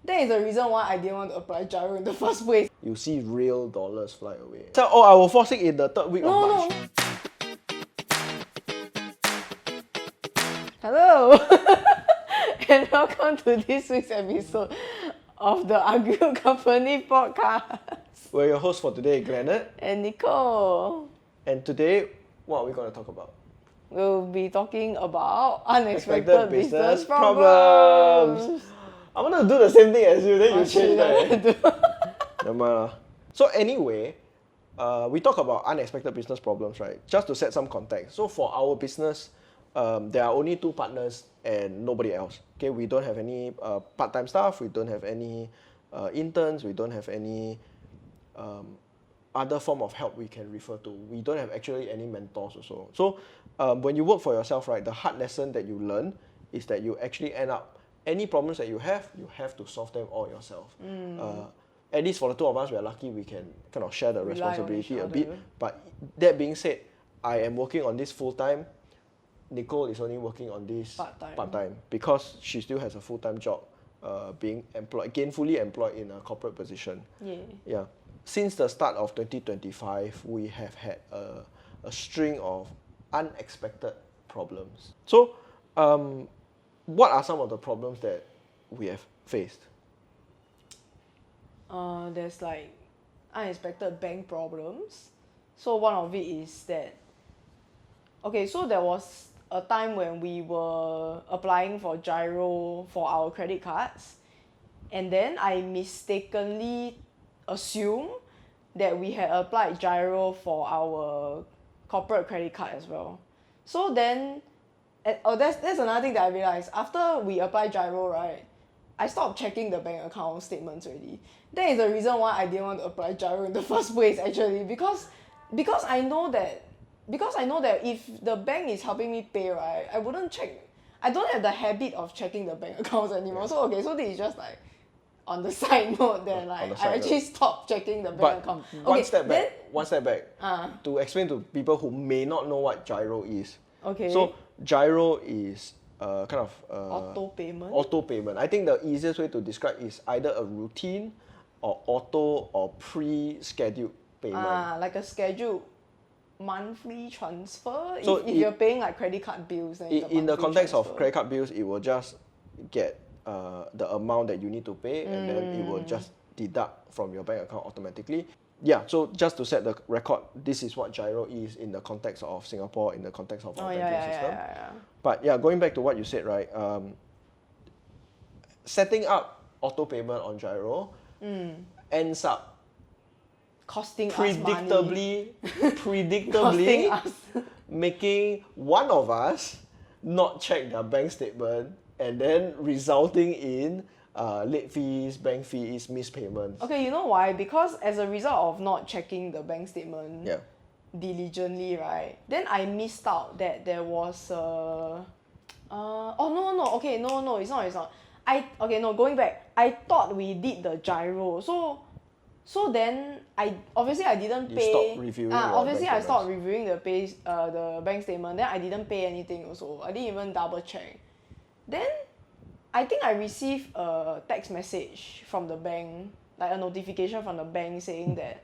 That is the reason why I didn't want to apply gyro in the first place. You see real dollars fly away. So, oh, I will fall sick in the 3rd week of March. No. Hello, and welcome to this week's episode of the Argue Company podcast. We're your hosts for today, Glennard And Nicole. And today, what are we going to talk about? We'll be talking about unexpected business problems. problems. I want to do the same thing as you, then you change that. Never mind. So anyway, we talk about unexpected business problems, right? Just to set some context. So for our business, there are only 2 partners and nobody else. Okay, we don't have any part-time staff. We don't have any interns. We don't have any other form of help we can refer to. We don't have actually any mentors also. So when you work for yourself, right, the hard lesson that you learn is that you actually end up, any problems that you have to solve them all yourself. At least for the 2 of us, we are lucky we can kind of share the responsibility a bit. But that being said, I am working on this full-time. Nicole is only working on this part-time because she still has a full-time job being employed, gainfully employed in a corporate position. Yeah. Since the start of 2025, we have had a string of unexpected problems. So, what are some of the problems that we have faced? There's like unexpected bank problems. So one of it is that, okay, so there was a time when we were applying for gyro for our credit cards, and then I mistakenly assumed that we had applied gyro for our corporate credit card as well. So then, that's another thing that I realized. After we applied gyro, right, I stopped checking the bank account statements already. That is the reason why I didn't want to apply gyro in the first place, actually, because I know that if the bank is helping me pay, right, I wouldn't check. I don't have the habit of checking the bank accounts anymore. So so this is just like on the side note that like I actually stopped checking the bank account. One step back. To explain to people who may not know what gyro is. Okay. So gyro is kind of auto payment. I think the easiest way to describe is either a routine or auto or pre-scheduled payment. Like a scheduled monthly transfer. So if you're paying like credit card bills, then in the context of credit card bills, it will just get the amount that you need to pay, and then it will just deduct from your bank account automatically. Yeah, so just to set the record, this is what gyro is in the context of Singapore, in the context of our banking system. But yeah, going back to what you said, right? Setting up auto payment on gyro ends up costing predictably making one of us not check their bank statement, and then resulting in late fees, bank fees, missed payments. Okay, you know why? Because as a result of not checking the bank statement diligently, right, then I missed out that there was going back, I thought we did the gyro. So then I didn't pay. Stopped reviewing I stopped reviewing the bank statement. Then I didn't pay anything also. I didn't even double check. Then I think I received a text message from the bank, like a notification from the bank saying that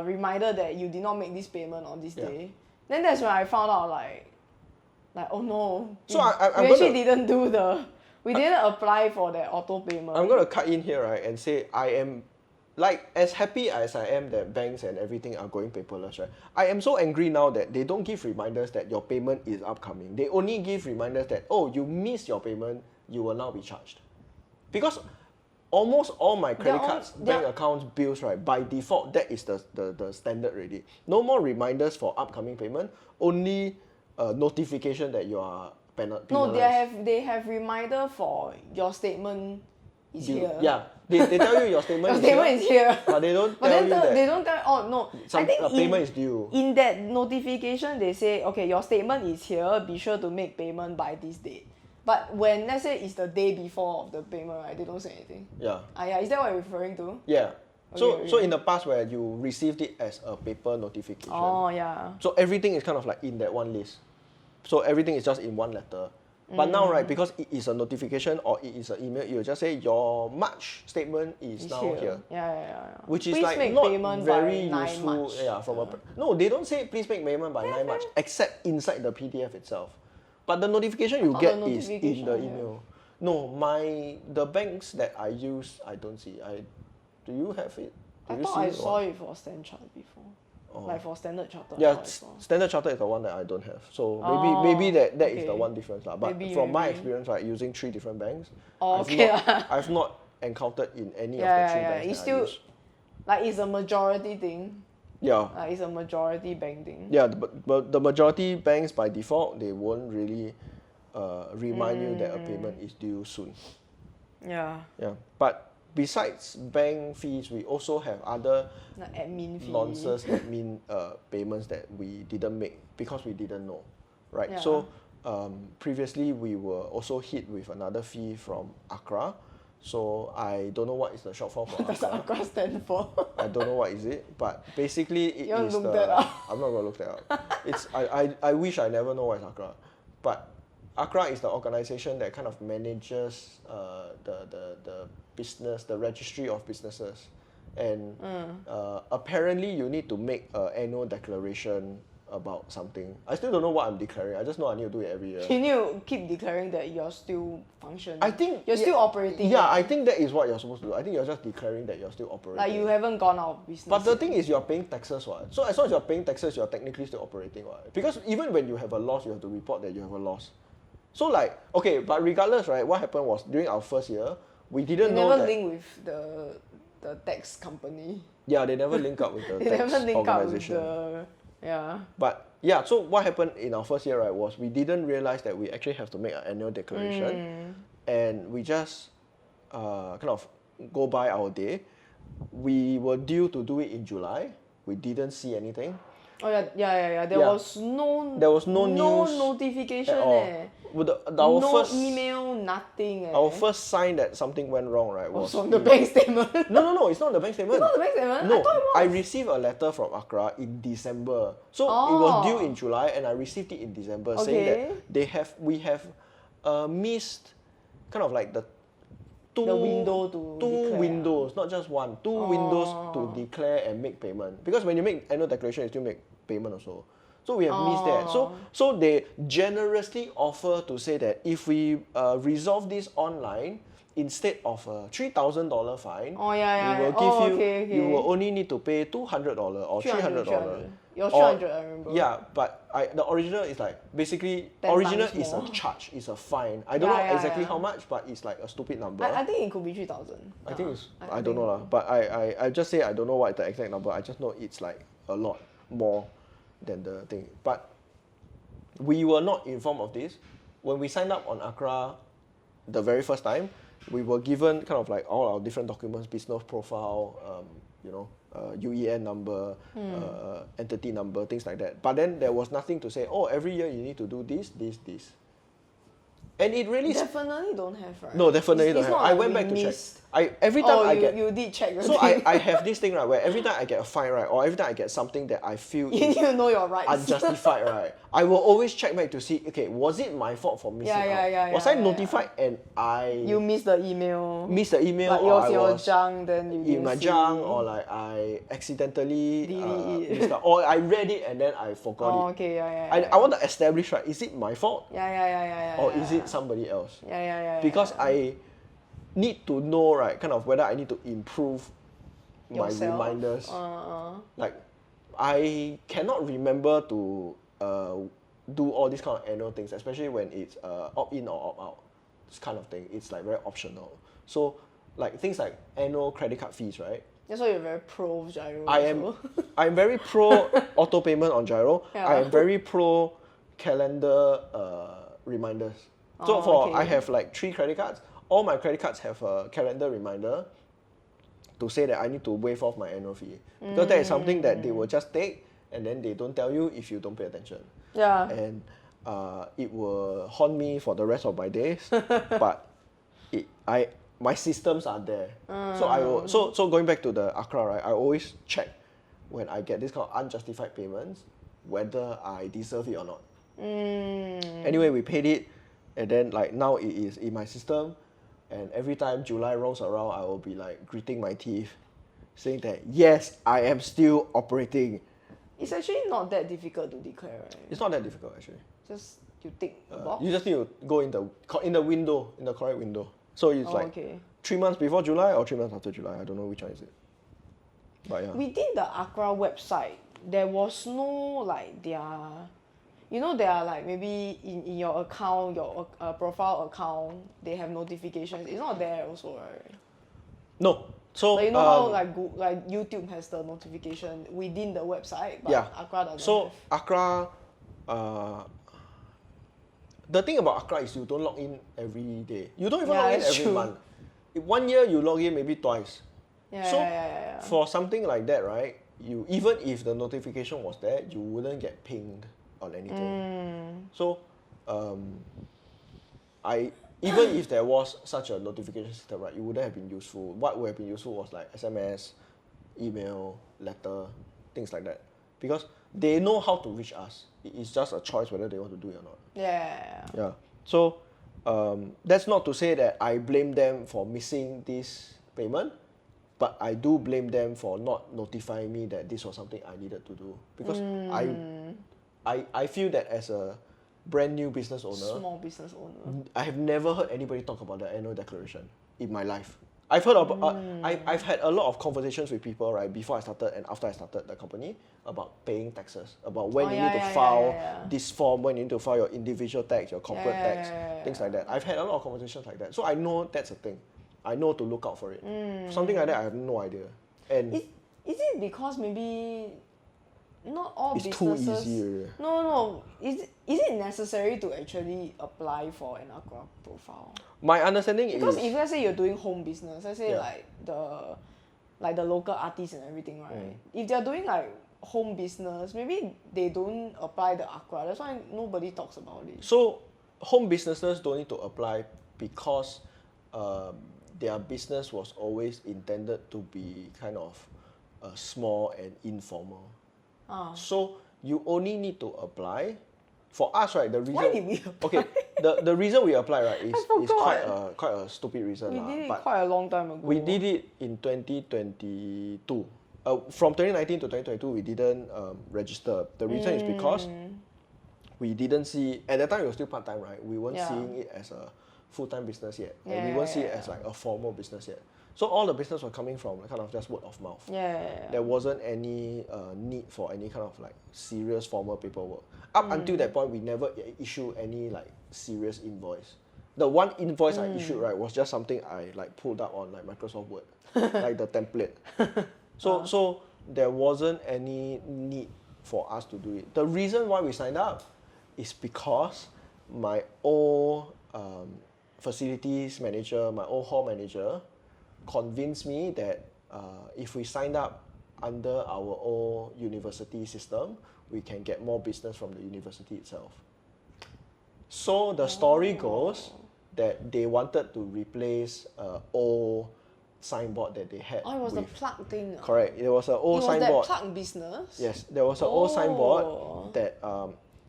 reminder that you did not make this payment on this day. Then that's when I found out like oh no. So we didn't apply for that auto payment. I'm gonna cut in here, right, and say I am, like, as happy as I am that banks and everything are going paperless, right, I am so angry now that they don't give reminders that your payment is upcoming. They only give reminders that, oh, you missed your payment, you will now be charged. Because almost all my credit cards, bank accounts, bills, right, by default, that is the standard already. No more reminders for upcoming payment, only notification that you are penalized. No, they have reminder for your statement is here. Yeah. They tell you your statement is here. But they don't tell you that. They don't tell. Oh no. I think payment is due. In that notification, they say, okay, your statement is here. Be sure to make payment by this date. But when let's say it's the day before of the payment, right? They don't say anything. Yeah. Is that what you're referring to? Yeah. So in the past where you received it as a paper notification. Oh yeah. So everything is kind of like in that one list. So everything is just in one letter. But now, right, because it is a notification or it is an email, it will just say your March statement is now here. Yeah. Which is Please like make not payment very by 9 useful. March. Yeah, no, they don't say please make payment by 9 March, except inside the PDF itself. But the notification you get is in the email. No, the banks that I use, I don't see. Do you have it? I thought I saw it for Standard Chartered before. Like for Standard Chartered. Yeah, Standard Chartered is the one that I don't have. So maybe that is the one difference. But from my experience, right, using 3 different banks, I've not encountered in any of the 3 banks it's that still, I use. like it's a majority thing. Yeah. It's a majority bank thing. Yeah, but the majority banks by default, they won't really remind you that a payment is due soon. Yeah. Yeah, but besides bank fees, we also have other like admin fee. nonsense admin payments that we didn't make because we didn't know, right? Yeah. So previously we were also hit with another fee from Accra. So I don't know what is the short form for Does Accra. Accra stand for? I don't know what is it, but basically it you is look the. That up? I'm not gonna look that up. It's I wish I never know what is Accra, but Accra is the organisation that kind of manages the business, the registry of businesses, and apparently you need to make an annual declaration about something. I still don't know what I'm declaring. I just know I need to do it every year. You need to keep declaring that you're still functioning. I think you're still operating. Yeah, I think that is what you're supposed to do. I think you're just declaring that you're still operating. Like you haven't gone out of business. But the thing is, you're paying taxes, what? So as long as you're paying taxes, you're technically still operating, what? Because even when you have a loss, you have to report that you have a loss. So like, okay, but regardless, right? What happened was during our first year, we didn't know that. They never link with the tax company. Yeah, they never link up with the they tax never link organization. Up with the But yeah, so what happened in our first year, right, was we didn't realize that we actually have to make an annual declaration, and we just kind of go by our day. We were due to do it in July. We didn't see anything. Oh yeah. There was no news notification at all. no first email, nothing. Our first sign that something went wrong, right, was from the bank statement. No, it's not the bank statement. It's not the bank statement? No, I thought it was. I received a letter from Accra in December. So it was due in July and I received it in December saying that we have missed kind of like the window to declare. windows, not just one, 2 windows to declare and make payment. Because when you make annual declaration, you still make payment also. So we have missed that. So they generously offer to say that if we resolve this online, instead of a $3,000 fine, we will give you. You will only need to pay $200 or $300. Your 300, I remember. Yeah, but the original is like basically original is a charge, is a fine. I don't know exactly how much, but it's like a stupid number. I think it could be 3,000. I think it's I don't know lah, but I just say I don't know what is the exact number. I just know it's like a lot more than the thing. But we were not informed of this when we signed up on Accra the very first time. We were given kind of like all our different documents, business profile, UEN number, entity number, things like that. But then there was nothing to say, oh, every year you need to do this. And it really definitely don't have, right? No, definitely don't have. I went back to check. Every time you did check. So I have this thing, right, where every time I get a fine, right, or every time I get something that I feel you need to know your rights. Unjustified, right, I will always check back to see, okay, was it my fault for missing out? Was I notified and you missed the email? Missed the email, like or it was your junk, then you didn't in my see junk, or like I accidentally delete it. Or I read it and then I forgot it. Oh, okay, I want to establish, right, is it my fault? Or is it somebody else? Because I need to know, right, kind of whether I need to improve my reminders. Like, I cannot remember to do all these kind of annual things, especially when it's opt-in or opt-out. This kind of thing, it's like very optional. So, like things like annual credit card fees, right? That's why you're very pro gyro. I'm very pro auto payment on gyro. I am very pro calendar reminders. So I have like 3 credit cards. All my credit cards have a calendar reminder to say that I need to waive off my annual fee. Because that is something that they will just take and then they don't tell you if you don't pay attention. Yeah. And it will haunt me for the rest of my days. But my systems are there. So going back to the Accra, right, I always check when I get this kind of unjustified payments whether I deserve it or not. Anyway, we paid it. And then like now it is in my system, and every time July rolls around, I will be like gritting my teeth, saying that yes, I am still operating. It's actually not that difficult to declare, right? It's not that difficult actually. Just you tick a box. You just need to go in the window, in the correct window. So it's like 3 months before July or 3 months after July. I don't know which one is it. But yeah. Within the Accra website, there was no like their, you know, there are like maybe in your account, your profile account, they have notifications. It's not there also, right? No. So like, you know how like YouTube has the notification within the website, but yeah. Accra doesn't So have. Accra, the thing about Accra is you don't log in every day. You don't even log in every month. 1 year you log in maybe twice. Yeah. For something like that, right? You even if the notification was there, you wouldn't get pinged on anything. So, even if there was such a notification system, right, it wouldn't have been useful. What would have been useful was like SMS, email, letter, things like that, because they know how to reach us. It's just a choice whether they want to do it or not. Yeah. So, that's not to say that I blame them for missing this payment, but I do blame them for not notifying me that this was something I needed to do, because I feel that as a brand new business owner, small business owner, I have never heard anybody talk about the annual declaration in my life. I've heard about I've had a lot of conversations with people, right, before I started and after I started the company, about paying taxes, about when you need to file this form, when you need to file your individual tax, your corporate tax, things like that. I've had a lot of conversations like that, so I know that's a thing. I know to look out for it. Something like that, I have no idea. And is it because maybe not all it's businesses? too easy. No. Is it necessary to actually apply for an Accra profile? My understanding because is, if let's say you're doing home business, let's say like the local artists and everything, right? If they're doing like home business, maybe they don't apply the Accra. That's why nobody talks about it. So home businesses don't need to apply because their business was always intended to be kind of small and informal. So you only need to apply. For us, right, the reason why did we apply? Okay, the reason we apply, right, is quite a stupid reason. We did it quite a long time ago. We did it in 2022. From 2019 to 2022, we didn't register. The reason is because we didn't see, at that time it was still part-time, right? We weren't seeing it as a full-time business yet. And we weren't seeing it as like a formal business yet. So all the business were coming from kind of just word of mouth. There wasn't any need for any kind of like serious formal paperwork. Up until that point, we never issue any like serious invoice. The one invoice I issued, right, was just something I like pulled up on like Microsoft Word, like the template. So there wasn't any need for us to do it. The reason why we signed up is because my old facilities manager, my old hall manager, convinced me that if we signed up under our old university system, we can get more business from the university itself. So the story goes that they wanted to replace old signboard that they had. It was the plug thing. Correct. There was an old signboard. It was that plug business? Yes, there was an old signboard that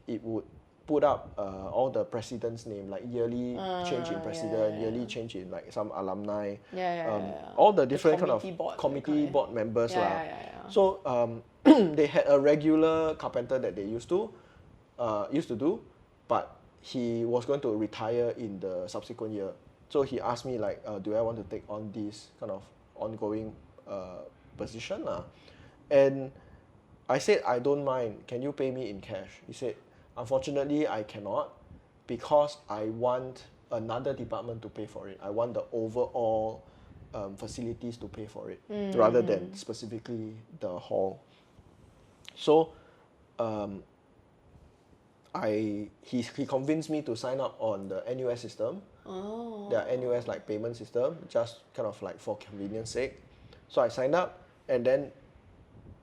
it would put up all the president's name, like yearly change in president, yearly change in like some alumni, all the different kind of committee board members. So they had a regular carpenter that they used to do, but he was going to retire in the subsequent year. So he asked me like, do I want to take on this kind of ongoing position? And I said, I don't mind. Can you pay me in cash? He said, unfortunately, I cannot, because I want another department to pay for it. I want the overall facilities to pay for it, rather than specifically the hall. So he convinced me to sign up on the NUS system, their NUS like payment system, just kind of like for convenience sake. So I signed up, and then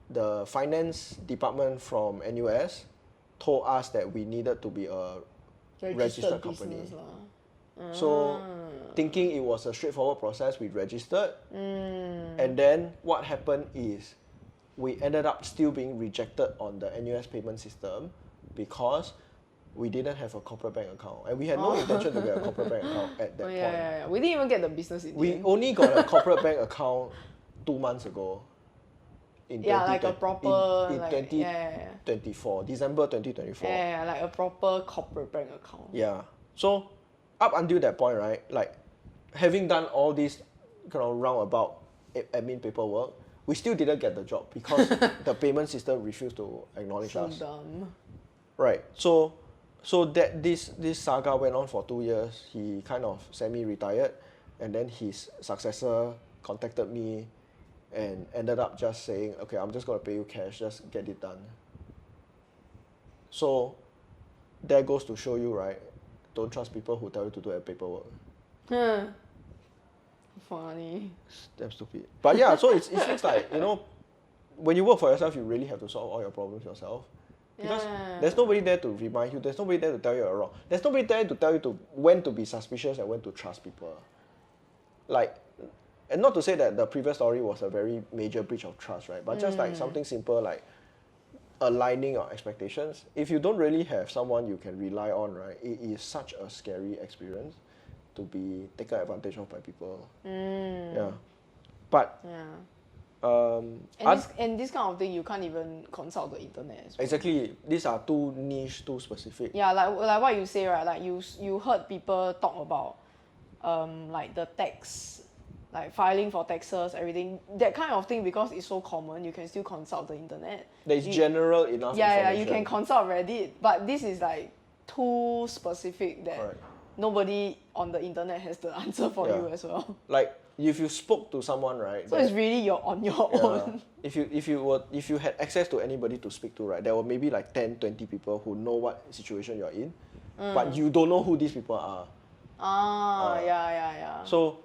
the finance department from NUS told us that we needed to be a registered company. So thinking it was a straightforward process, we registered. And then what happened is we ended up still being rejected on the NUS payment system because we didn't have a corporate bank account, and we had no intention to get a corporate bank account at that point. Yeah. We didn't even get the business in the We end. only got a corporate bank account 2 months ago. In like a proper in 2024, December 2024. Yeah, like a proper corporate bank account. Yeah. So up until that point, right, like having done all this kind of roundabout admin paperwork, we still didn't get the job because the payment system refused to acknowledge So us. dumb. Right. So that this saga went on for 2 years. He kind of semi-retired, and then his successor contacted me and ended up just saying, okay, I'm just going to pay you cash, just get it done. So that goes to show you, right, don't trust people who tell you to do a paperwork. Funny. It's damn stupid. But yeah, so it's things like, when you work for yourself, you really have to solve all your problems yourself. Because there's nobody there to remind you, there's nobody there to tell you you're wrong. There's nobody there to tell you when to be suspicious and when to trust people. Like, and not to say that the previous story was a very major breach of trust, right? But just like something simple like aligning your expectations. If you don't really have someone you can rely on, right, it is such a scary experience to be taken advantage of by people. Yeah. But and this kind of thing you can't even consult the internet as well. Exactly. These are too niche, too specific. Yeah, like what you say, right? Like you heard people talk about like the tax, like filing for taxes, everything. That kind of thing, because it's so common, you can still consult the internet. There's general enough information. Yeah, you can consult Reddit, but this is like too specific that nobody on the internet has the answer for you as well. Like if you spoke to someone, right? So it's really you're on your own. If you had access to anybody to speak to, right, there were maybe like 10, 20 people who know what situation you're in, but you don't know who these people are. Yeah. So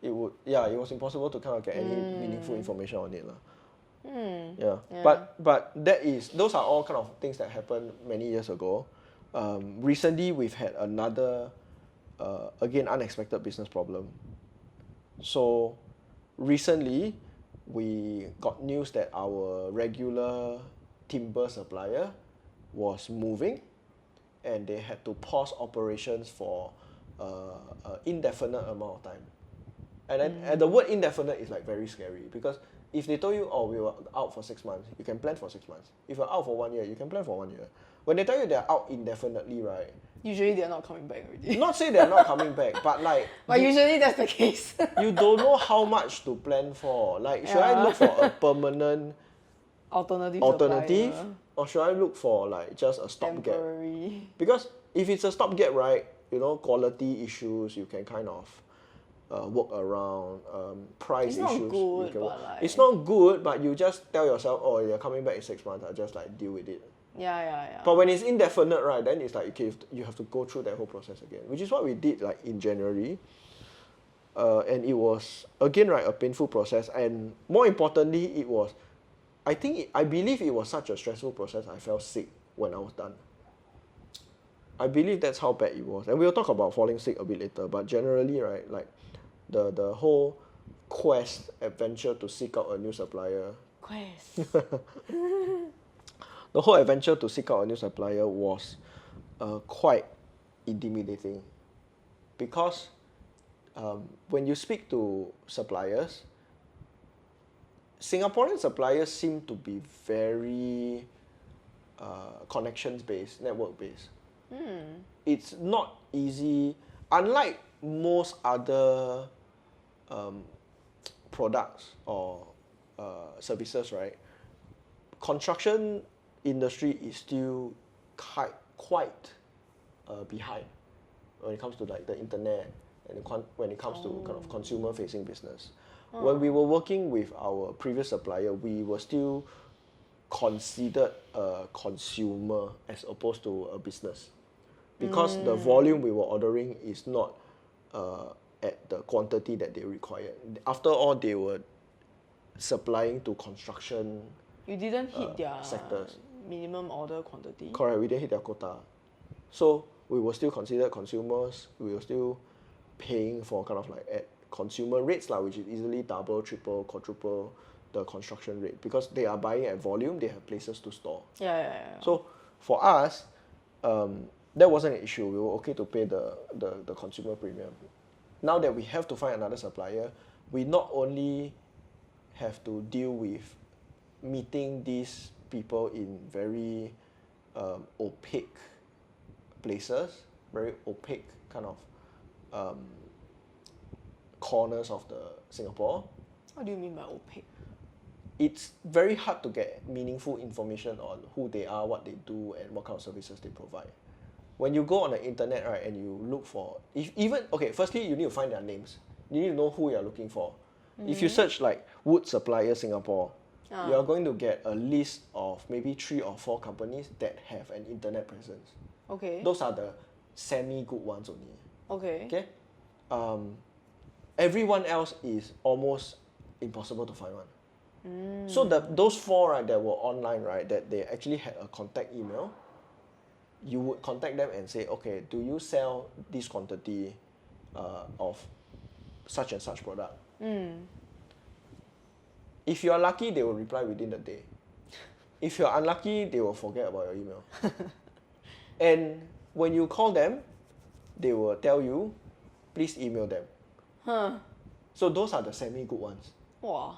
it was impossible to kind of get any meaningful information on it. Yeah. But those are all kind of things that happened many years ago. Recently we've had another again unexpected business problem. So recently we got news that our regular timber supplier was moving and they had to pause operations for an indefinite amount of time. And then and the word indefinite is like very scary, because if they told you, oh, we were out for 6 months, you can plan for 6 months. If you're out for 1 year, you can plan for 1 year. When they tell you they're out indefinitely, right? Usually they're not coming back already. Not say they're not coming back, but like... But usually that's the case. You don't know how much to plan for. Like, should I look for a permanent alternative? Or should I look for like just a stopgap? Temporary. Because if it's a stopgap, right, quality issues, you can kind of work around, price issues. It's not good, but you just tell yourself, oh, you're coming back in 6 months, I'll just like deal with it. Yeah. But when it's indefinite, right, then it's like, okay, you have to go through that whole process again, which is what we did like in January. And it was, again, right, a painful process. And more importantly, I believe it was such a stressful process, I felt sick when I was done. I believe that's how bad it was. And we'll talk about falling sick a bit later, but generally, right, like the whole adventure to seek out a new supplier. The whole adventure to seek out a new supplier was quite intimidating, because when you speak to suppliers, Singaporean suppliers seem to be very connections-based, network-based. It's not easy, unlike most other products or services, right? Construction industry is still quite behind when it comes to like the internet and when it comes to kind of consumer-facing business. When we were working with our previous supplier, we were still considered a consumer as opposed to a business, because the volume we were ordering is not at the quantity that they required. After all, they were supplying to construction. You didn't hit their sectors. Minimum order quantity. Correct, we didn't hit their quota. So we were still considered consumers. We were still paying for kind of like at consumer rates, which is easily double, triple, quadruple the construction rate, because they are buying at volume, they have places to store. Yeah. So for us, that wasn't an issue. We were okay to pay the consumer premium. Now that we have to find another supplier, we not only have to deal with meeting these people in very opaque places, very opaque kind of corners of the Singapore. What do you mean by opaque? It's very hard to get meaningful information on who they are, what they do, and what kind of services they provide. When you go on the internet, right, and you look for, firstly you need to find their names. You need to know who you're looking for. If you search like wood supplier Singapore, you're going to get a list of maybe 3 or 4 companies that have an internet presence. Okay. Those are the semi-good ones only. Okay. Okay. Everyone else is almost impossible to find one. So those 4, right, that were online, right, that they actually had a contact email, you would contact them and say, okay, do you sell this quantity of such and such product? If you're lucky, they will reply within the day. If you're unlucky, they will forget about your email. And when you call them, they will tell you, please email them. So those are the semi-good ones. Wow.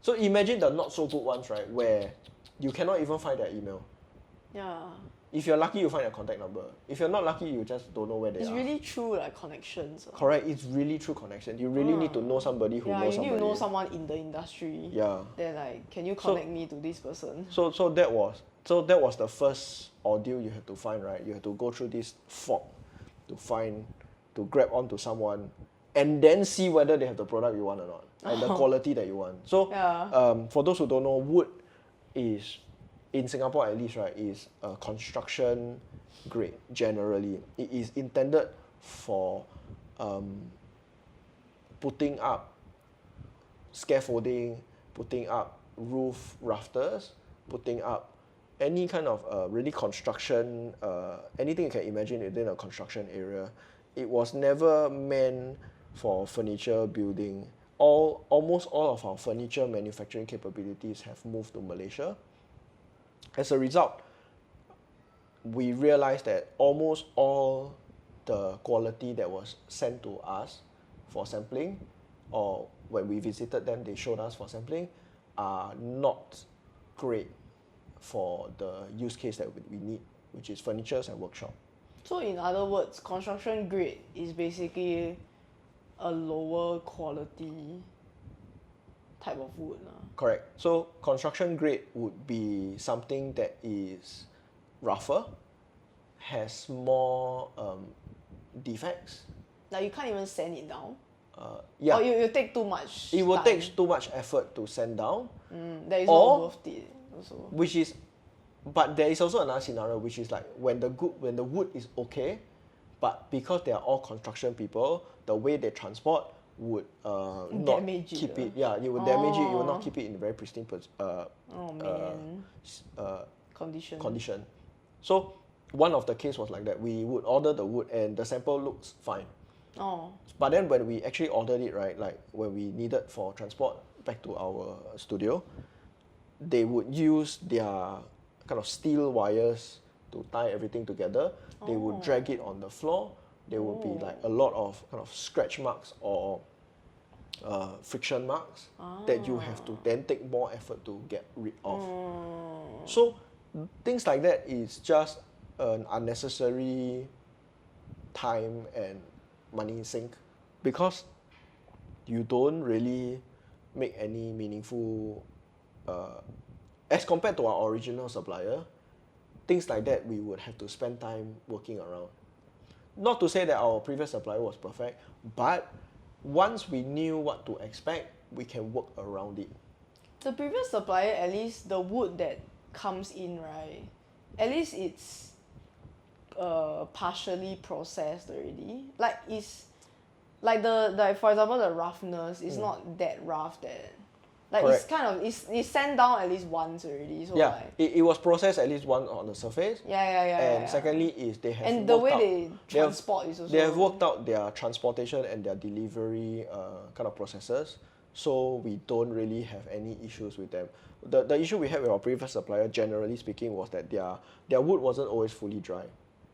So imagine the not so good ones, right, where you cannot even find their email. Yeah. If you're lucky, you find their contact number. If you're not lucky, you just don't know where they It's are. really true like connections. Correct, it's really true connection. You really need to know somebody who knows somebody. Yeah, you need to know someone in the industry. Yeah. Then like, can you connect me to this person? So that was the first ordeal you had to find, right? You had to go through this fog to grab onto someone, and then see whether they have the product you want or not, and the quality that you want. So, for those who don't know, wood is, in Singapore at least, right, is a construction grade generally. It is intended for putting up scaffolding, putting up roof rafters, putting up any kind of really construction, anything you can imagine within a construction area. It was never meant for furniture building. Almost all of our furniture manufacturing capabilities have moved to Malaysia. As a result, we realized that almost all the quality that was sent to us for sampling, or when we visited them, they showed us for sampling, are not great for the use case that we need, which is furnitures and workshop. So in other words, construction grade is basically a lower quality type of wood. Correct. So construction grade would be something that is rougher, has more defects. Like you can't even sand it down. Yeah. Or you take too much. It will time. take too much effort to sand down. That is Or- not worth it also. But there is also another scenario, which is like when the wood is okay, but because they are all construction people, the way they transport would not Damage it, keep it. Yeah, it would damage it. It will not keep it in very pristine condition. So one of the case was like that. We would order the wood and the sample looks fine. But then when we actually ordered it, right, like when we needed for transport back to our studio, they would use their kind of steel wires to tie everything together. They would drag it on the floor. There would be like a lot of kind of scratch marks or friction marks that you have to then take more effort to get rid of. So things like that is just an unnecessary time and money sink, because you don't really make any meaningful, as compared to our original supplier, things like that we would have to spend time working around. Not to say that our previous supplier was perfect, but once we knew what to expect, we can work around it. The previous supplier, at least the wood that comes in, right, at least it's partially processed already. Like it's like for example the roughness is not that rough that like Correct. it's kind of it's sand down at least once already. So Yeah, like it was processed at least once on the surface. yeah. Secondly is they have And the way worked they out- transport is also they have worked out their transportation and their delivery kind of processes, so we don't really have any issues with them. The issue we had with our previous supplier, generally speaking, was that their wood wasn't always fully dry.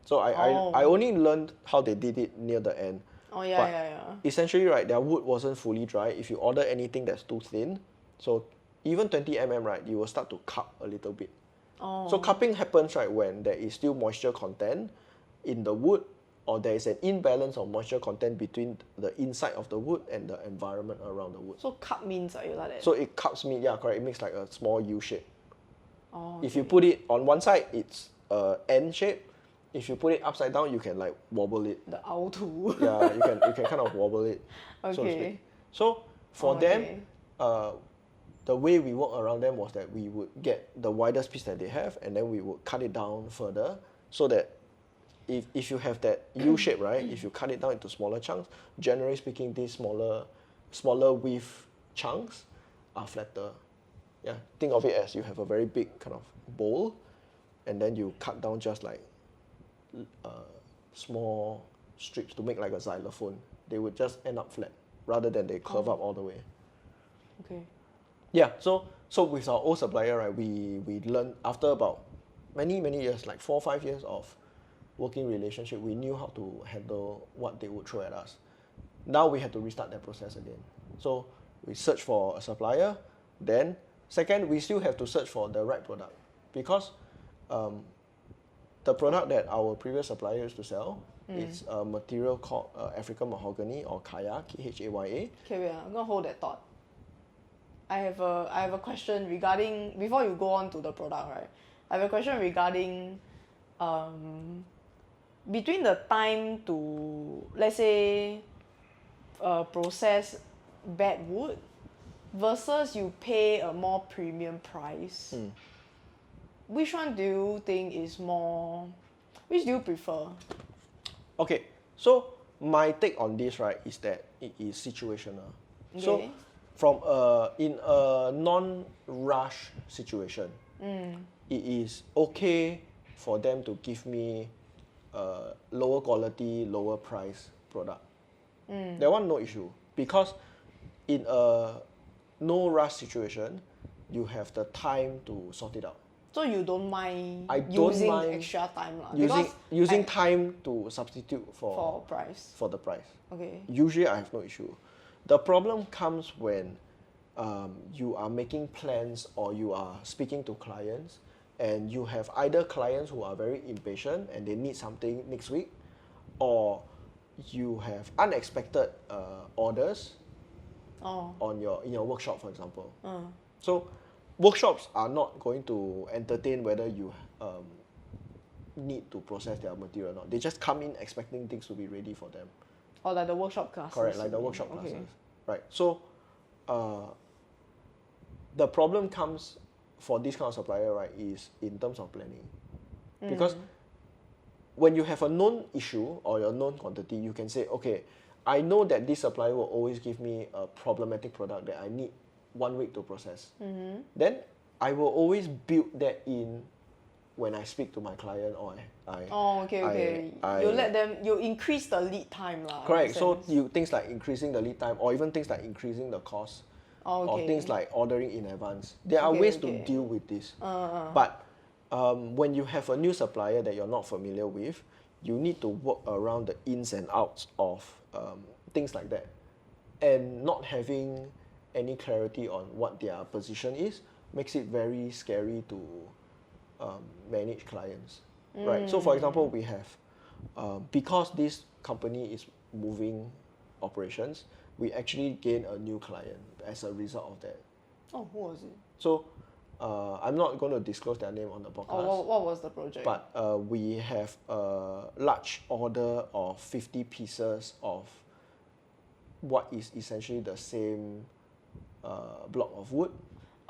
So I only learned how they did it near the end. Oh yeah, But yeah, yeah. essentially, right, their wood wasn't fully dry. If you order anything that's too thin, so even 20 mm, right, you will start to cup a little bit. Oh. So cupping happens, right, when there is still moisture content in the wood, or there is an imbalance of moisture content between the inside of the wood and the environment around the wood. So cup means are you like that? So it cups meat, yeah, correct. It makes like a small U shape. Oh, If you put it on one side, it's N shape. If you put it upside down, you can like wobble it. the 凹凸. Yeah, you can kind of wobble it, so to Okay. speak. So for them, Okay. the way we work around them was that we would get the widest piece that they have, and then we would cut it down further, so that if you have that U shape, right, if you cut it down into smaller chunks, generally speaking, these smaller width chunks are flatter. Yeah, think of it as you have a very big kind of bowl, and then you cut down just like small strips to make like a xylophone. They would just end up flat rather than they curve up all the way. Okay. Yeah, so with our old supplier, right, we learned after about many years, like 4 or 5 years of working relationship, we knew how to handle what they would throw at us. Now we had to restart that process again. So we search for a supplier, then second, we still have to search for the right product, because the product that our previous supplier used to sell is a material called African mahogany, or Khaya, Khaya. Okay, wait, I'm gonna hold that thought. I have a question regarding, before you go on to the product, right? I have a question regarding between the time to, let's say, process bad wood versus you pay a more premium price. Which one do you think is more, which do you prefer? Okay, so my take on this, right, is that it is situational. Okay. So from in a non-rush situation, it is okay for them to give me a lower quality, lower price product. That one no issue, because in a no rush situation, you have the time to sort it out. So you don't mind I don't using mind extra time lah, using I- time to substitute for price. for the price. Okay. Usually I have no issue. The problem comes when you are making plans or you are speaking to clients, and you have either clients who are very impatient and they need something next week, or you have unexpected orders in your workshop, for example. So workshops are not going to entertain whether you need to process their material or not. They just come in expecting things to be ready for them. Or like the workshop classes. Correct, like the workshop classes. Right. So the problem comes for this kind of supplier, right, is in terms of planning. Because when you have a known issue or your known quantity, you can say, okay, I know that this supplier will always give me a problematic product that I need 1 week to process. Then I will always build that in when I speak to my client, or you let them, you increase the lead time lah. Correct. So things like increasing the lead time, or even things like increasing the cost, or things like ordering in advance. There are ways to deal with this. But when you have a new supplier that you're not familiar with, you need to work around the ins and outs of things like that, and not having any clarity on what their position is makes it very scary to manage clients, right? So for example, we have because this company is moving operations, we actually gain a new client as a result of that. Oh, who was it? So I'm not going to disclose their name on the podcast. Oh, what was the project? But we have a large order of 50 pieces of what is essentially the same block of wood.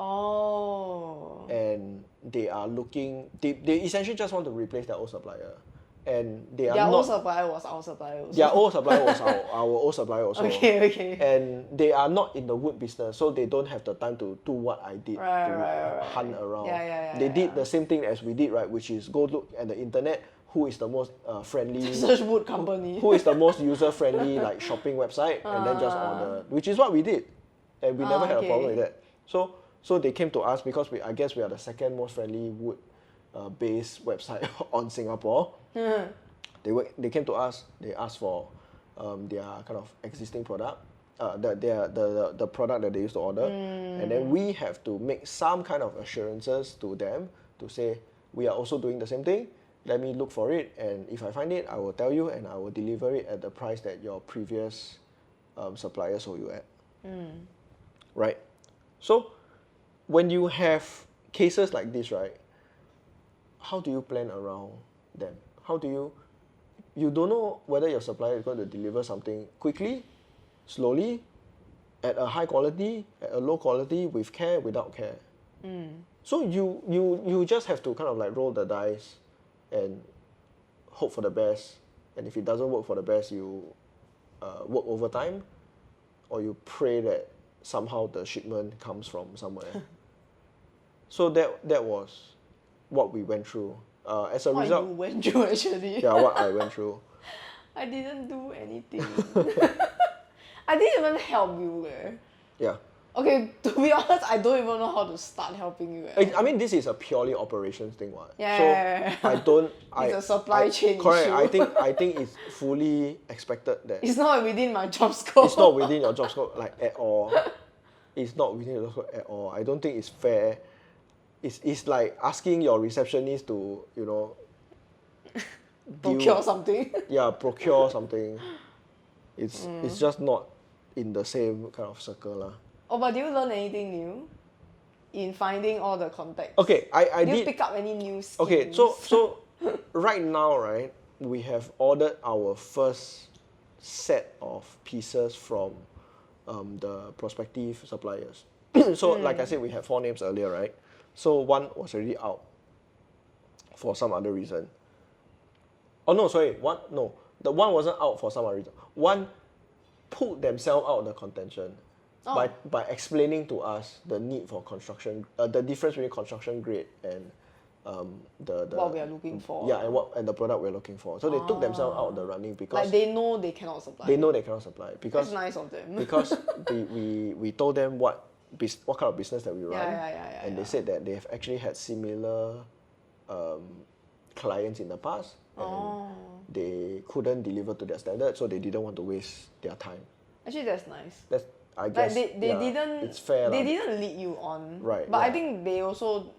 Oh. And they are looking, they essentially just want to replace their old supplier. And they are their not. old supplier was our supplier also. Their old supplier was our old supplier also. Okay. And they are not in the wood business, so they don't have the time to do what I did, Right. hunt around. Yeah, They did the same thing as we did, right? Which is go look at the internet, who is the most friendly. Search wood company. Who is the most user-friendly like shopping website, and then just order, which is what we did. And we never had a problem with that. So they came to us because I guess we are the second most friendly wood based website on Singapore. They came to us. They asked for their kind of existing product, the product that they used to order, and then we have to make some kind of assurances to them to say we are also doing the same thing. Let me look for it, and if I find it, I will tell you, and I will deliver it at the price that your previous supplier sold you at. Right? So when you have cases like this, right, how do you plan around them? How do you don't know whether your supplier is going to deliver something quickly, slowly, at a high quality, at a low quality, with care, without care. So you just have to kind of like roll the dice and hope for the best. And if it doesn't work for the best, you work overtime, or you pray that somehow the shipment comes from somewhere. So that was what we went through. As a result, you went through actually. yeah, what I went through. I didn't do anything. I didn't even help you. Yeah. Okay, to be honest, I don't even know how to start helping you. I mean, this is a purely operations thing, what? Yeah. So I don't. It's a supply chain correct. issue. I think it's fully expected that It's not within my job scope. it's not within your job scope like at all. It's not within your job scope at all. I don't think it's fair. It's like asking your receptionist to, you know, procure something. Yeah, procure something. It's just not in the same kind of circle lah. Oh, but do you learn anything new in finding all the contacts? Okay, I did. did. You pick up any new skills? Okay, so right now, right, we have ordered our first set of pieces from the prospective suppliers. So, like I said, we had 4 names earlier, right? So one was already out for some other reason. Oh no, sorry, the one wasn't out for some other reason. One pulled themselves out of the contention by explaining to us the need for construction, the difference between construction grade and the what we are looking for. Yeah, and the product we're looking for. So they took themselves out of the running because like they know they cannot supply. They know they cannot supply because that's nice of them. because we told them what kind of business that we run, and they said that they've actually had similar clients in the past, and they couldn't deliver to their standard, so they didn't want to waste their time. Actually, that's nice. That's, I guess, like they didn't. It's fair. They didn't lead you on. Right. But I think they also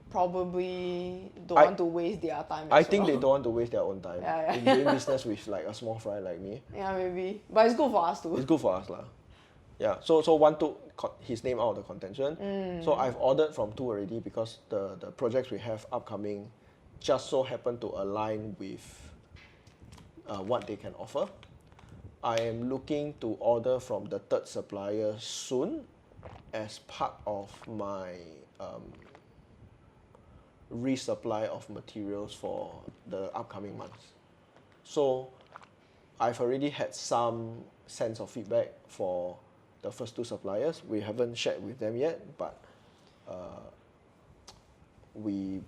probably don't want to waste their time. I think they don't want to waste their own time in doing business with like a small fry like me. Yeah, maybe. But it's good for us too. It's good for us lah. Yeah. So one took his name out of the contention. So I've ordered from 2 already because the projects we have upcoming just so happen to align with what they can offer. I am looking to order from the 3rd supplier soon as part of my resupply of materials for the upcoming months. So I've already had some sense of feedback for the first 2 suppliers. We haven't shared with them yet, but we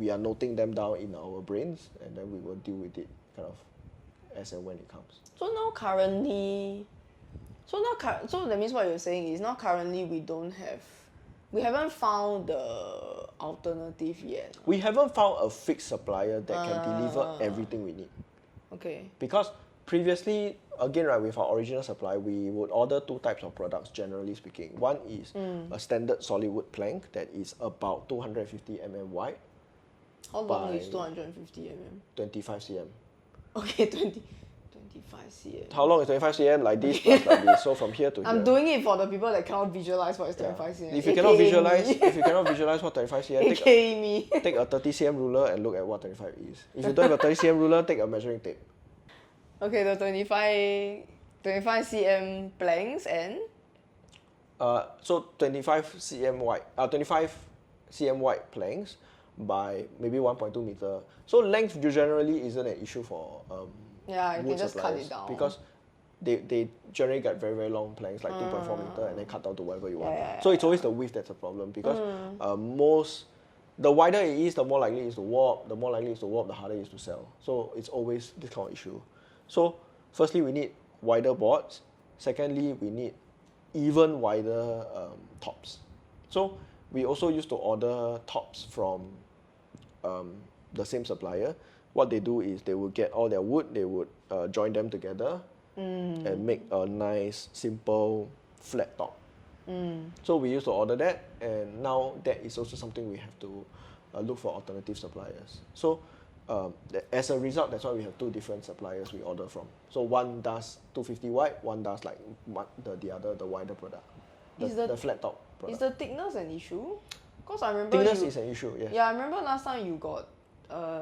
are noting them down in our brains, and then we will deal with it kind of as and when it comes. So now currently, so that means what you're saying is now currently we haven't found the alternative yet. We haven't found a fixed supplier that can deliver everything we need. Okay. Because previously, again, right, with our original supply, we would order 2 types of products, generally speaking. One is a standard solid wood plank that is about 250 mm wide. How long is 250 mm? 25 cm. Okay, 25 cm. How long is 25 cm? Like this plus like this. So from here to here. I'm doing it for the people that cannot visualize what is 25 cm. If you cannot visualize what 25 cm, take a 30 cm ruler and look at what 25 is. If you don't have a 30 cm ruler, take a measuring tape. Okay, the 25 cm planks and? So 25 cm wide planks by maybe 1.2 meter. So length generally isn't an issue for you can just cut it down. Because they generally get very, very long planks, like 2.4 meter, and then cut down to whatever you want. So it's always the width that's a problem, because the wider it is, the more likely it is to warp. The more likely it is to warp, the harder it is to sell. So it's always this kind of issue. So firstly, we need wider boards. Secondly, we need even wider tops. So we also used to order tops from the same supplier, what they do is they would get all their wood, they would join them together and make a nice, simple, flat top. So we used to order that, and now that is also something we have to look for alternative suppliers. So as a result, that's why we have two different suppliers we order from. So one does 250 wide, one does like the other, the wider product, the flat top product. Is the thickness an issue? Because I remember thickness is an issue, yes. Yeah, I remember last time you got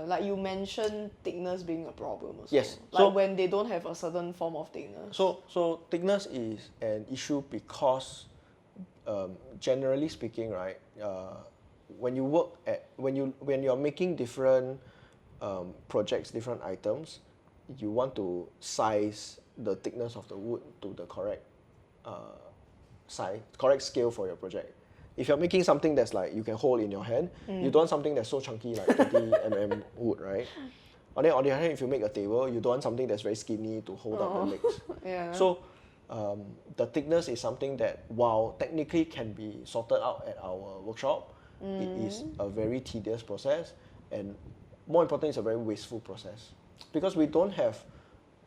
like you mentioned thickness being a problem also. Yes. Like So when they don't have a certain form of thickness. So thickness is an issue because generally speaking, right, when you work at when you're making different projects, different items, you want to size the thickness of the wood to the correct size, correct scale for your project. If you're making something that's like you can hold in your hand, you don't want something that's so chunky like 20 mm wood, right? And then on the other hand, if you make a table, you don't want something that's very skinny to hold up the legs. Yeah. So the thickness is something that, while technically can be sorted out at our workshop, it is a very tedious process, and more important, it's a very wasteful process because we don't have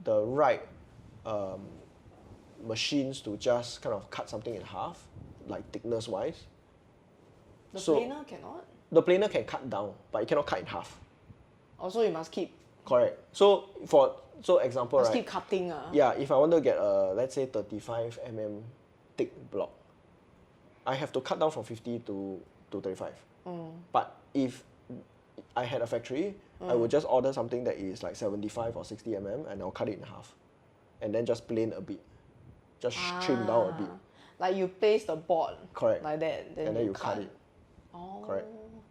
the right machines to just kind of cut something in half, like thickness wise. The planer cannot? The planer can cut down, but it cannot cut in half. Also, you must keep. Correct. So example, Must right? keep cutting. Yeah, if I want to get a, let's say 35 mm thick block, I have to cut down from 50 to 35. But if I had a factory, I would just order something that is like 75 or 60 mm and I'll cut it in half. And then just plane a bit. Just trim down a bit. Like you place the board. Correct. Like that. And then you cut it. Oh. Correct.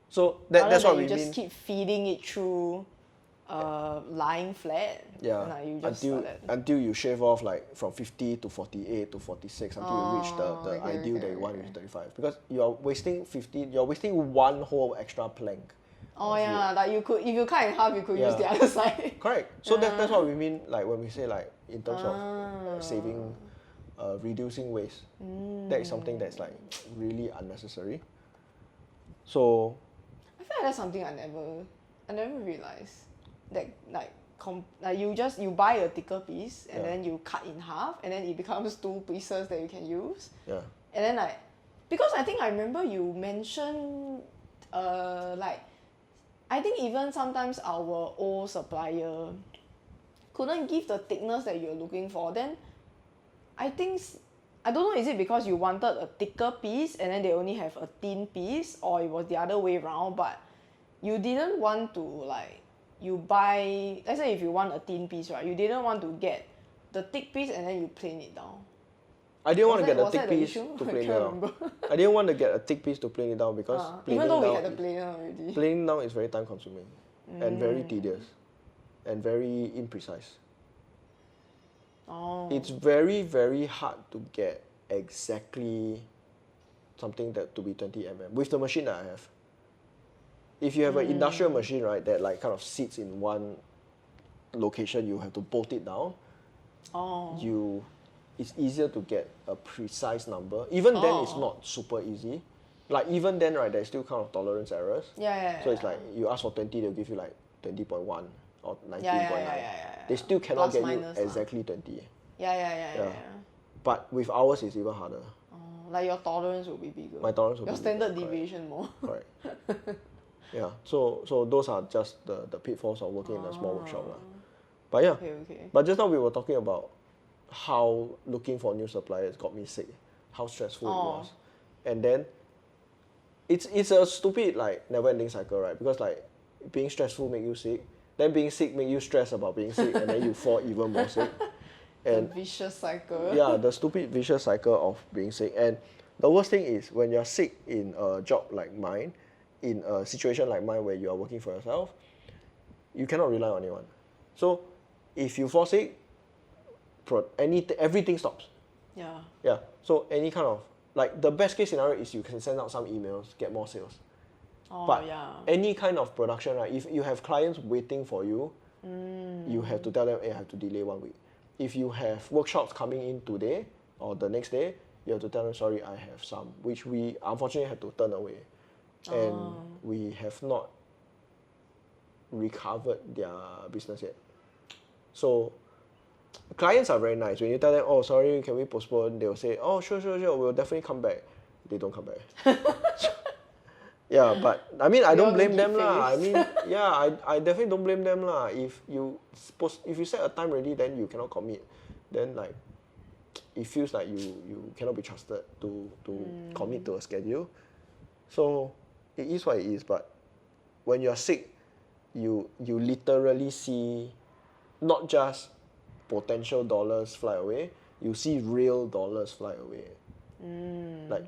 So that's what we mean. You just keep feeding it through lying flat. Yeah. Like you just until you shave off like from 50 to 48 to 46 until you reach the ideal that you want, which is 35. Because you're wasting one whole extra plank. Oh yeah, like you could, if you cut in half, you could use the other side. Correct. So that's what we mean, like when we say like in terms of saving, reducing waste. That is something that's like really unnecessary. So I feel like that's something I never realized. That like you buy a thicker piece and then you cut in half and then it becomes two pieces that you can use. Yeah. And then like, because I think I remember you mentioned like, I think even sometimes our old supplier couldn't give the thickness that you're looking for. Then I think, I don't know, is it because you wanted a thicker piece and then they only have a thin piece, or it was the other way around, but you didn't want to like, you buy, let's say if you want a thin piece, right, you didn't want to get the thick piece and then you plane it down. I didn't want to get a thick piece to plane it down. I didn't want to get a thick piece to plane it down because even though we had the planer already. Planing down is very time consuming and very tedious and very imprecise. Oh. It's very, very hard to get exactly something that to be 20 mm with the machine that I have. If you have an industrial machine, right, that like kind of sits in one location, you have to bolt it down. Oh. It's easier to get a precise number. Even then, it's not super easy. Like even then, right, there's still kind of tolerance errors. Yeah. So it's like you ask for 20, they'll give you like 20.1 or 19.9. Yeah. They still cannot Plus, get minus, you exactly 20. Yeah. But with ours, it's even harder. Like your tolerance will be bigger. My tolerance will your be standard bigger, deviation more. Correct. Yeah. So those are just the pitfalls of working in a small workshop. But yeah. Okay. But just now we were talking about how looking for new suppliers got me sick, how stressful it was. And then it's a stupid like never-ending cycle, right? Because like being stressful make you sick, then being sick make you stress about being sick, and then you fall even more sick. And the vicious cycle. Yeah, the stupid vicious cycle of being sick. And the worst thing is when you're sick in a job like mine, in a situation like mine where you are working for yourself, you cannot rely on anyone. So if you fall sick, everything stops. Yeah. So any kind of, like the best case scenario is you can send out some emails, get more sales. But any kind of production, right, if you have clients waiting for you, you have to tell them, hey, I have to delay 1 week. If you have workshops coming in today or the next day, you have to tell them, sorry, I have some, which we unfortunately had to turn away. And we have not recovered their business yet. So clients are very nice. When you tell them, oh, sorry, can we postpone? They'll say, oh, sure, we'll definitely come back. They don't come back. Yeah, but I mean, I don't blame them lah. I mean, yeah, I definitely don't blame them lah. If you set a time already, then you cannot commit. Then like, it feels like you cannot be trusted to commit to a schedule. So it is what it is. But when you're sick, you literally see not just potential dollars fly away, you see real dollars fly away. Like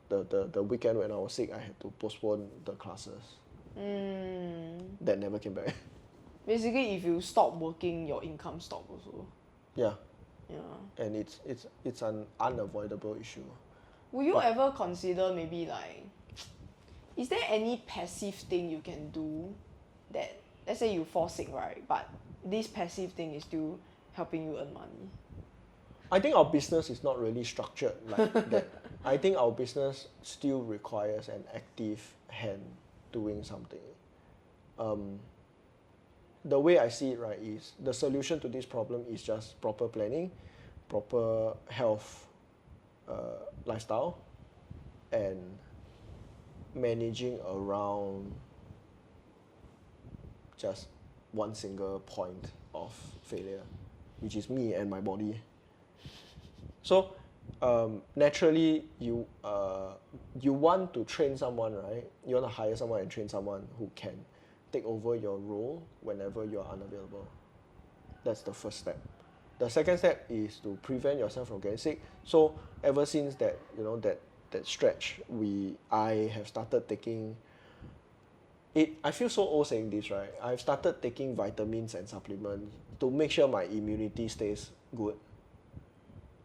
the weekend when I was sick, I had to postpone the classes. That never came back. Basically, if you stop working, your income stop also. Yeah. Yeah. And it's an unavoidable issue. Will you ever consider maybe like, is there any passive thing you can do that, let's say you fall sick, right? But this passive thing is still helping you earn money? I think our business is not really structured like that. I think our business still requires an active hand doing something. The way I see it, right, is the solution to this problem is just proper planning, proper health, lifestyle, and managing around just one single point of failure, which is me and my body. So naturally, you want to train someone, right? You want to hire someone and train someone who can take over your role whenever you are unavailable. That's the first step. The second step is to prevent yourself from getting sick. So ever since that that stretch, I have started taking it. I feel so old saying this, right? I've started taking vitamins and supplements to make sure my immunity stays good.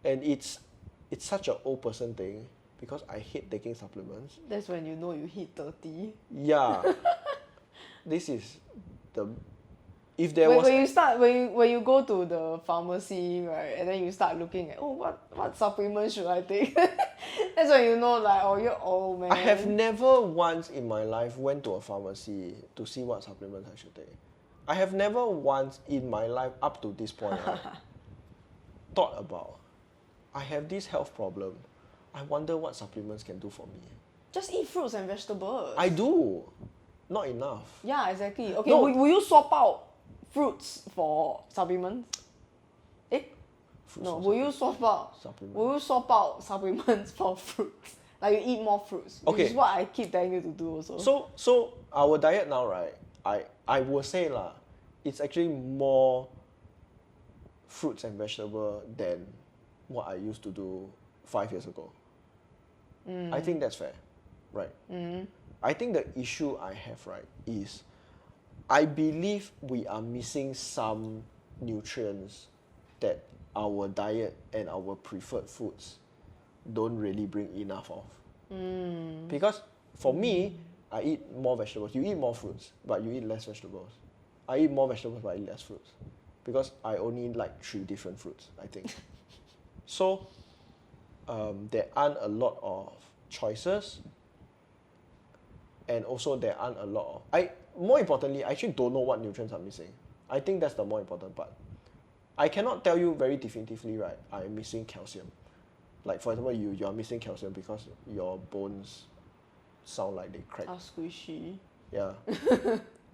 And it's such an old person thing because I hate taking supplements. That's when you know you hit 30. Yeah. This is the if there was when you go to the pharmacy, right, and then you start looking at what supplement should I take? That's when you know like, oh, you're old, man. I have never once in my life went to a pharmacy to see what supplements I should take. I have never once in my life up to this point thought about, I have this health problem. I wonder what supplements can do for me. Just eat fruits and vegetables. I do. Not enough. Yeah, exactly. Okay, No. will you swap out fruits for supplements? Will you swap out supplements? Will you swap out supplements for fruits? Like you eat more fruits, which is what I keep telling you to do also. So our diet now, right? I will say lah, it's actually more fruits and vegetable than what I used to do 5 years ago. I think that's fair, right? I think the issue I have, right, is I believe we are missing some nutrients that our diet and our preferred foods don't really bring enough of. Because for me, I eat more vegetables. You eat more fruits, but you eat less vegetables. I eat more vegetables, but I eat less fruits. Because I only like 3 different fruits, I think. So, there aren't a lot of choices. And also there aren't a lot of... more importantly, I actually don't know what nutrients I'm missing. I think that's the more important part. I cannot tell you very definitively, right, I'm missing calcium. Like for example, you are missing calcium because your bones sound like they crack. Squishy. Yeah.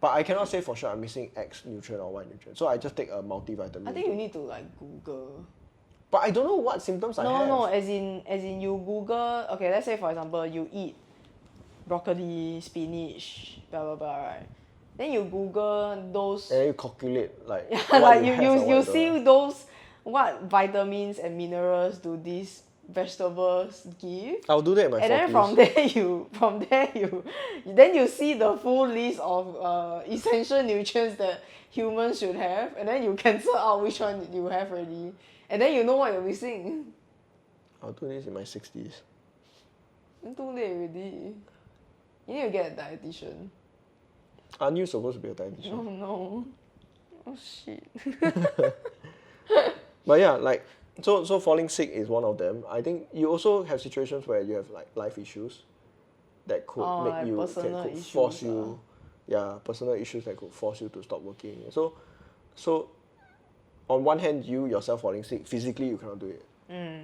But I cannot say for sure I'm missing X nutrient or Y nutrient. So I just take a multivitamin. I think you need to like Google. But I don't know what symptoms I have. No, as in you Google, okay, let's say for example, you eat broccoli, spinach, blah blah blah, right? Then you Google those. And then you calculate like. Yeah, like you see those what vitamins and minerals do these vegetables give. I'll do that in my 40s. And then from there you see the full list of essential nutrients that humans should have, and then you cancel out which one you have already, and then you know what you're missing. I'll do this in my 60s. Too late already. You need to get a dietitian. Aren't you supposed to be a dietitian? Oh no. Oh shit. But yeah, like so falling sick is one of them. I think you also have situations where you have like life issues that could make like you personal could issues, force you personal issues that could force you to stop working. So on one hand, you yourself falling sick, physically you cannot do it.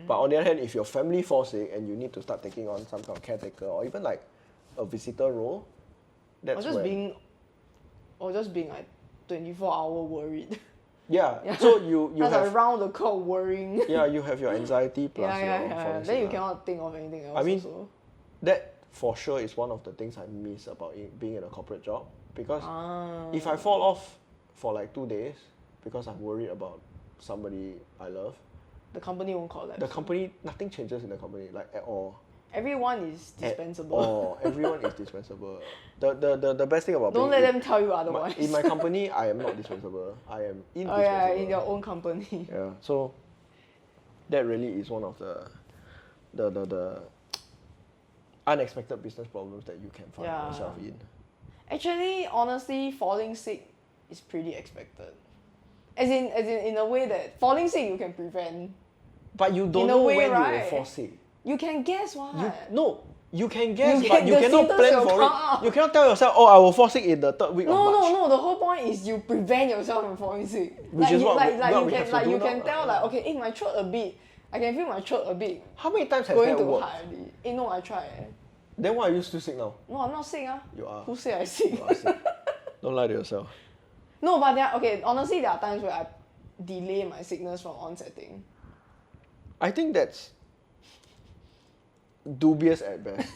But on the other hand, if your family falls sick and you need to start taking on some kind of caretaker or even like a visitor role, that's or just being like 24-hour worried. Yeah. So you That's have like round the clock worrying. Yeah, you have your anxiety plus your falling Then sick. you cannot think of anything else. I mean, also. that for sure is one of the things I miss about being in a corporate job, because if I fall off for like 2 days because I'm worried about somebody I love, the company won't collapse. the company, nothing changes in the company like at all. Everyone is dispensable. Oh, everyone is dispensable. The best thing about Don't being let them tell you otherwise. in my company, I am not dispensable. I am indispensable. Oh yeah, in your own company. Yeah, so that really is one of the unexpected business problems that you can find yourself in. Actually, honestly, falling sick is pretty expected. As in a way that falling sick you can prevent. But you don't In a know way, when you right? will fall sick. You can guess what? You can guess, You but can- you the cannot symptoms plan will for come it. out. You cannot tell yourself, oh, I will fall sick in the 3rd week of March. No. The whole point is you prevent yourself from falling sick. Which is what we you have to can do you now, can tell like, okay, my throat a bit. I can feel my throat a bit How many times has going that too worked? hard already. No, I tried. Then why are you still sick now? No, I'm not sick. You are. Who said I sick? You are sick. Don't lie to yourself. No, but honestly, there are times where I delay my sickness from onsetting. I think that's dubious at best.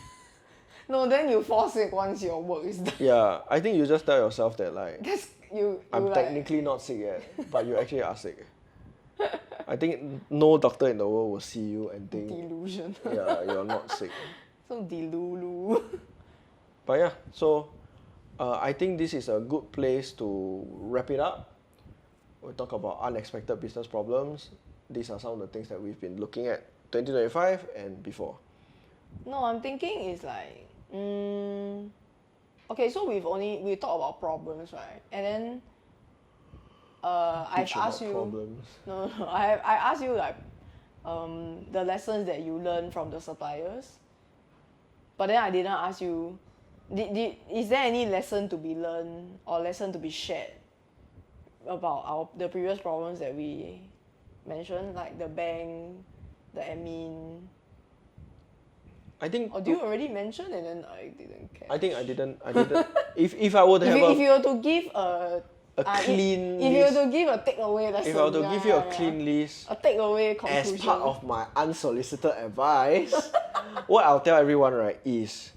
No, then you fall sick once your work is done. Yeah, I think you just tell yourself that like, That's you I'm like, technically not sick yet, but you actually are sick. I think no doctor in the world will see you and think, delusion. yeah, you're not sick. So delulu. But yeah, so I think this is a good place to wrap it up. We talk about unexpected business problems. These are some of the things that we've been looking at 2025 and before. No, I'm thinking it's like, okay, so we talked about problems, right? And then I've Bitch asked about you. problems. No, I asked you like the lessons that you learned from the suppliers. But then I didn't ask you, is there any lesson to be learned or lesson to be shared about the previous problems that we mentioned, like the bank, the admin? I think. Or do you already mention and then I didn't catch? I think I didn't. If I were to have if you were to give a clean if you list, were to give a takeaway lesson, if I were to give you a clean list a takeaway conclusion as part of my unsolicited advice, what I'll tell everyone, right, is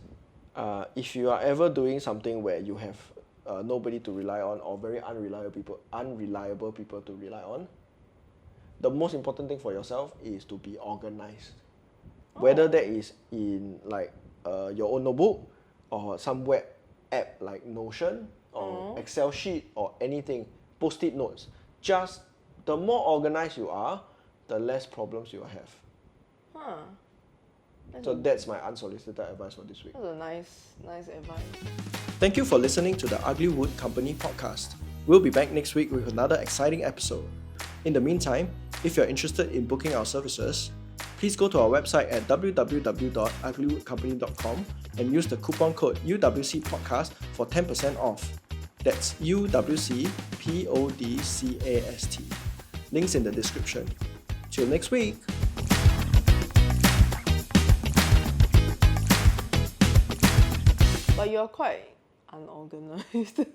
if you are ever doing something where you have nobody to rely on or very unreliable people to rely on, the most important thing for yourself is to be organized. Whether that is in like your own notebook or some web app like Notion or Excel sheet or anything, post-it notes. Just the more organized you are, the less problems you will have. So that's my unsolicited advice for this week. That's a nice advice. Thank you for listening to the Ugly Wood Company podcast. We'll be back next week with another exciting episode. In the meantime, if you're interested in booking our services, please go to our website at www.uglywoodcompany.com and use the coupon code UWCPodcast for 10% off. That's UWCPODCAST. Links in the description. Till next week! But you're quite unorganized.